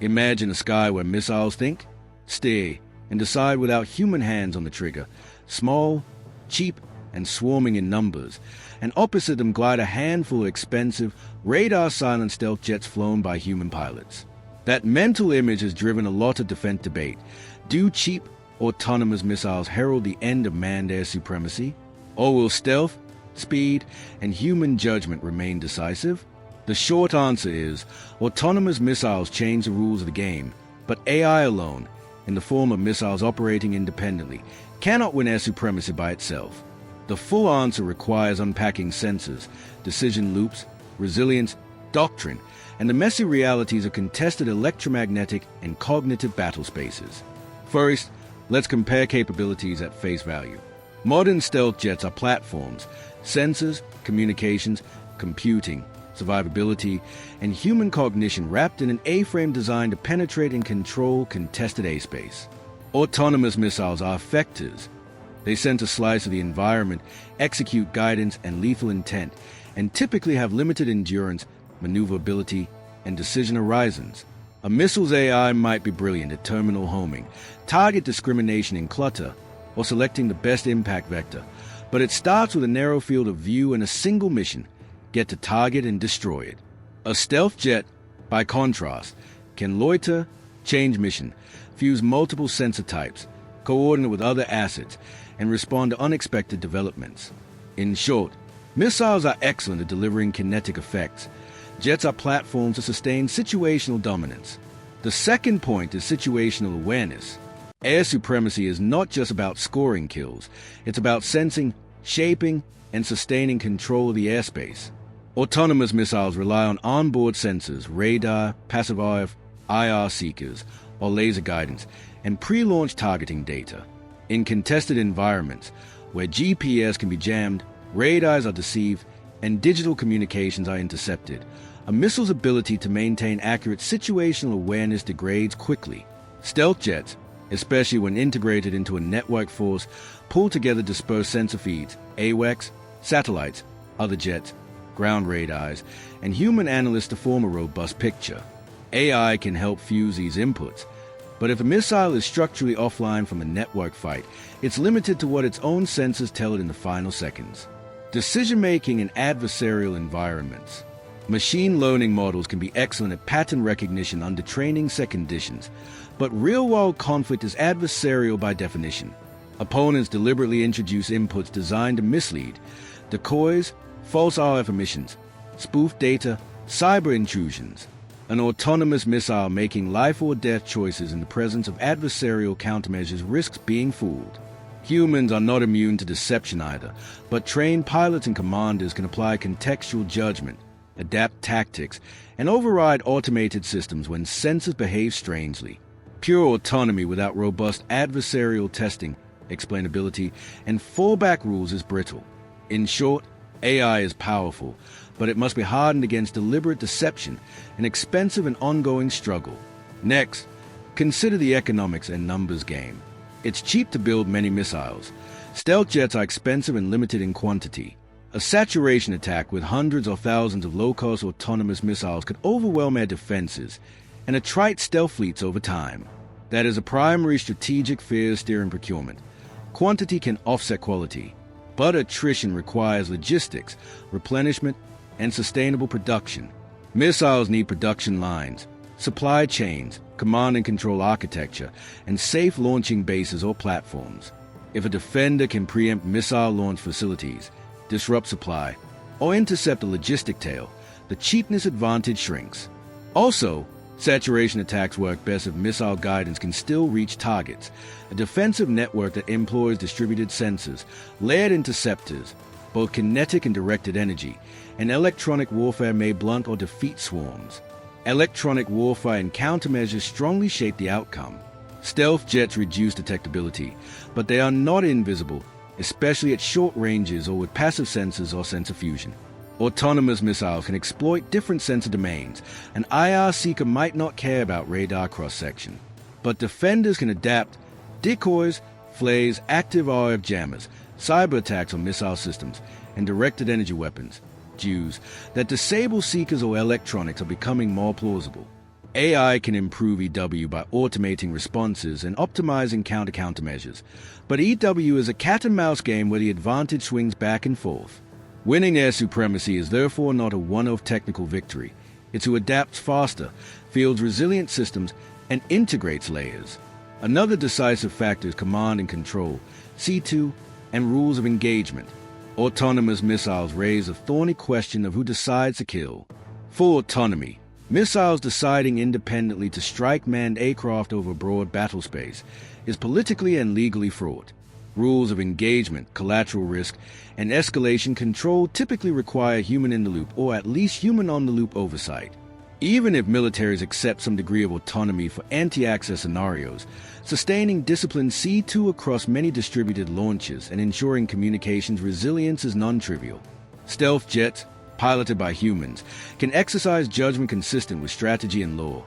Imagine a sky where missiles think, steer, and decide without human hands on the trigger. Small, cheap, and swarming in numbers. And opposite them glide a handful of expensive, radar-silent stealth jets flown by human pilots. That mental image has driven a lot of defense debate. Do cheap, autonomous missiles herald the end of manned air supremacy? Or will stealth, speed, and human judgment remain decisive? The short answer is, autonomous missiles change the rules of the game, but AI alone, in the form of missiles operating independently, cannot win air supremacy by itself. The full answer requires unpacking sensors, decision loops, resilience, doctrine, and the messy realities of contested electromagnetic and cognitive battle spaces. First, let's compare capabilities at face value. Modern stealth jets are platforms, sensors, communications, computing, survivability, and human cognition wrapped in an A-frame designed to penetrate and control contested A-space. Autonomous missiles are effectors. They sense a slice of the environment, execute guidance and lethal intent, and typically have limited endurance, maneuverability, and decision horizons. A missile's AI might be brilliant at terminal homing, target discrimination in clutter, or selecting the best impact vector, but it starts with a narrow field of view and a single mission: get to target and destroy it. A stealth jet, by contrast, can loiter, change mission, fuse multiple sensor types, coordinate with other assets, and respond to unexpected developments. In short, missiles are excellent at delivering kinetic effects. Jets are platforms to sustain situational dominance. The second point is situational awareness. Air supremacy is not just about scoring kills. It's about sensing, shaping, and sustaining control of the airspace. Autonomous missiles rely on onboard sensors, radar, passive RF, IR seekers, or laser guidance, and pre-launch targeting data. In contested environments, where GPS can be jammed, radars are deceived, and digital communications are intercepted, a missile's ability to maintain accurate situational awareness degrades quickly. Stealth jets, especially when integrated into a network force, pull together dispersed sensor feeds, AWACS, satellites, other jets, ground radars, and human analysts to form a robust picture. AI can help fuse these inputs, but if a missile is structurally offline from a network fight, it's limited to what its own sensors tell it in the final seconds. Decision-making in adversarial environments. Machine learning models can be excellent at pattern recognition under training set conditions, but real-world conflict is adversarial by definition. Opponents deliberately introduce inputs designed to mislead: decoys, false RF emissions, spoofed data, cyber intrusions. An autonomous missile making life-or-death choices in the presence of adversarial countermeasures risks being fooled. Humans are not immune to deception either, but trained pilots and commanders can apply contextual judgment, adapt tactics, and override automated systems when sensors behave strangely. Pure autonomy without robust adversarial testing, explainability, and fallback rules is brittle. In short, AI is powerful, but it must be hardened against deliberate deception, an expensive and ongoing struggle. Next, consider the economics and numbers game. It's cheap to build many missiles. Stealth jets are expensive and limited in quantity. A saturation attack with hundreds or thousands of low-cost autonomous missiles could overwhelm air defenses and attrite stealth fleets over time. That is a primary strategic fear steering procurement. Quantity can offset quality, but attrition requires logistics, replenishment, and sustainable production. Missiles need production lines, supply chains, command and control architecture, and safe launching bases or platforms. If a defender can preempt missile launch facilities, disrupt supply, or intercept a logistic tail, the cheapness advantage shrinks. Also, saturation attacks work best if missile guidance can still reach targets. A defensive network that employs distributed sensors, layered interceptors, both kinetic and directed energy, and electronic warfare may blunt or defeat swarms. Electronic warfare and countermeasures strongly shape the outcome. Stealth jets reduce detectability, but they are not invisible, especially at short ranges or with passive sensors or sensor fusion. Autonomous missiles can exploit different sensor domains. An IR seeker might not care about radar cross-section, but defenders can adapt decoys, flares, active RF jammers, cyber attacks on missile systems, and directed energy weapons. That disable seekers or electronics are becoming more plausible. AI can improve EW by automating responses and optimizing countermeasures, but EW is a cat-and-mouse game where the advantage swings back and forth. Winning air supremacy is therefore not a one-off technical victory. It's who adapts faster, fields resilient systems, and integrates layers. Another decisive factor is command and control, C2, and rules of engagement. Autonomous missiles raise a thorny question of who decides to kill. Full autonomy. Missiles deciding independently to strike manned aircraft over broad battle space is politically and legally fraught. Rules of engagement, collateral risk, and escalation control typically require human-in-the-loop or at least human-on-the-loop oversight. Even if militaries accept some degree of autonomy for anti-access scenarios, sustaining disciplined C2 across many distributed launches and ensuring communications resilience is non-trivial. Stealth jets, piloted by humans, can exercise judgment consistent with strategy and law.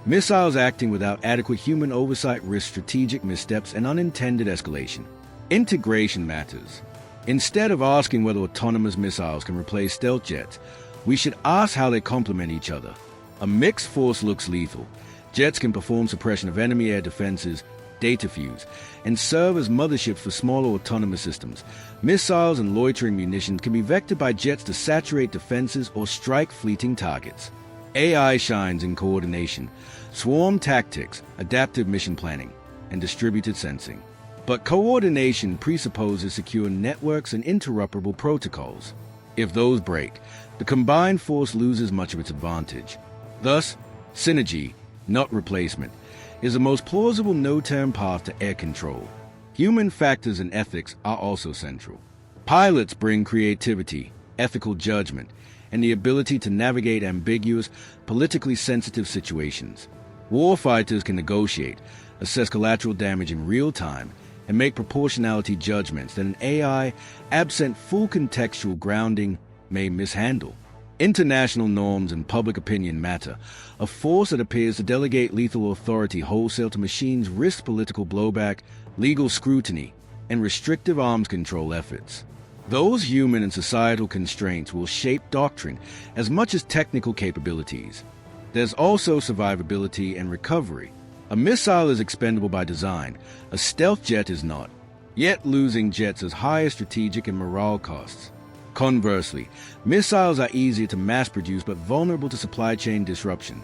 Missiles acting without adequate human oversight risk strategic missteps and unintended escalation. Integration matters. Instead of asking whether autonomous missiles can replace stealth jets, we should ask how they complement each other. A mixed force looks lethal. Jets can perform suppression of enemy air defenses, data fuse, and serve as motherships for smaller autonomous systems. Missiles and loitering munitions can be vectored by jets to saturate defenses or strike fleeting targets. AI shines in coordination, swarm tactics, adaptive mission planning, and distributed sensing. But coordination presupposes secure networks and interoperable protocols. If those break, the combined force loses much of its advantage. Thus, synergy, not replacement, is the most plausible no-turn path to air control. Human factors and ethics are also central. Pilots bring creativity, ethical judgment, and the ability to navigate ambiguous, politically sensitive situations. Warfighters can negotiate, assess collateral damage in real time, and make proportionality judgments that an AI, absent full contextual grounding, may mishandle. International norms and public opinion matter. A force that appears to delegate lethal authority wholesale to machines risks political blowback, legal scrutiny, and restrictive arms control efforts. Those human and societal constraints will shape doctrine as much as technical capabilities. There's also survivability and recovery. A missile is expendable by design, a stealth jet is not. Yet losing jets has higher strategic and morale costs. Conversely, missiles are easier to mass-produce but vulnerable to supply chain disruption.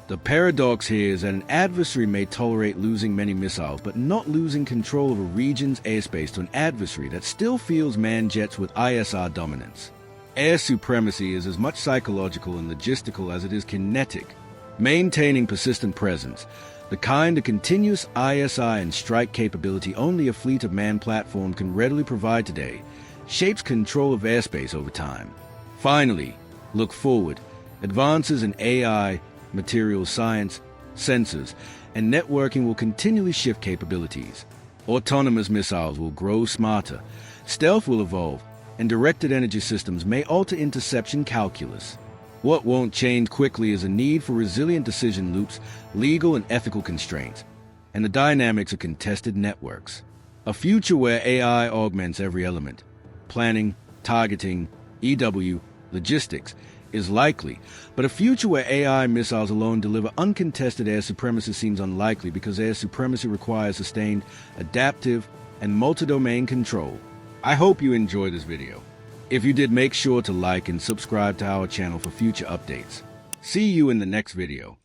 The paradox here is that an adversary may tolerate losing many missiles but not losing control of a region's airspace to an adversary that still fields manned jets with ISR dominance. Air supremacy is as much psychological and logistical as it is kinetic. Maintaining persistent presence, the kind of continuous ISI and strike capability only a fleet of manned platforms can readily provide today, shapes control of airspace over time. Finally, look forward. Advances in AI, materials science, sensors, and networking will continually shift capabilities. Autonomous missiles will grow smarter, stealth will evolve, and directed energy systems may alter interception calculus. What won't change quickly is a need for resilient decision loops, legal and ethical constraints, and the dynamics of contested networks. A future where AI augments every element, planning, targeting, EW, logistics, is likely, but a future where AI missiles alone deliver uncontested air supremacy seems unlikely because air supremacy requires sustained, adaptive, and multi-domain control. I hope you enjoyed this video. If you did, make sure to like and subscribe to our channel for future updates. See you in the next video.